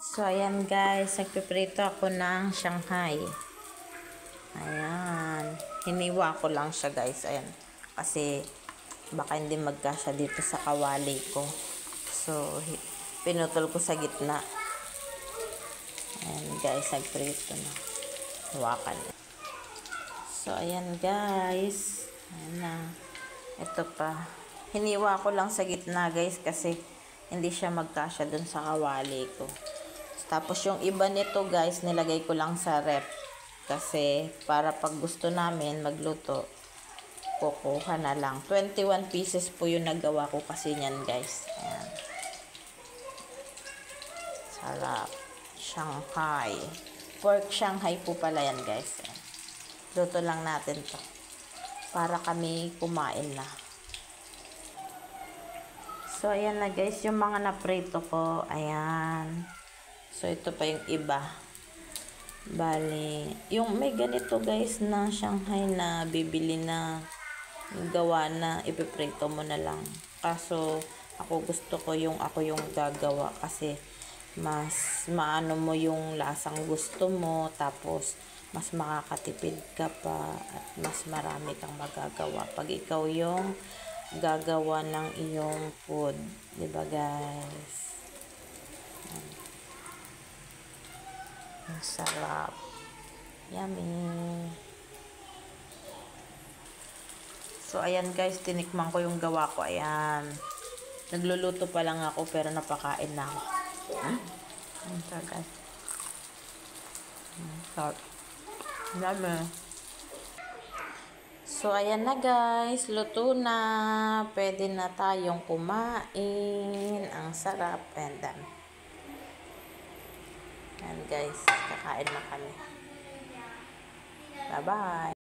So, ayan guys, nagpiprito ako ng Shanghai. Ayan. Hiniwa ko lang siya guys. Ayan. Kasi, baka hindi magkasya dito sa kawali ko. So, pinutol ko sa gitna. Ayan guys, nagprito na. Hawakan. So, ayan guys. Ayan na. Ito pa. Hiniwa ko lang sa gitna guys kasi hindi siya magkasya dun sa kawali ko. Tapos yung iba nito guys, nilagay ko lang sa rep. Kasi para pag gusto namin magluto, kukuha na lang. 21 pieces po yung nagawa ko kasi niyan guys. Ayan. Sarap. Shanghai. Pork Shanghai po pala yan guys. Ayan. Luto lang natin to. Para kami kumain na. So, ayan na guys, yung mga naprito ko. Ayan. So, ito pa yung iba. Bali, yung may ganito guys na Shanghai na bibili na gawa na ipiprito mo na lang. Kaso, ako gusto ko yung ako yung gagawa kasi mas maano mo yung lasang gusto mo, tapos mas makakatipid ka pa at mas marami kang magagawa pag ikaw yung gagawa ng iyong food. Diba guys? Ang sarap. Yummy. So, ayan guys, tinikman ko yung gawa ko. Ayan. Nagluluto pa lang ako pero napakain na ako. Ang sarap guys. Ang sarap. Yummy. So, ayan na guys. Luto na. Pwede na tayong kumain. Ang sarap. And then, and guys, kakain na kami. Bye-bye.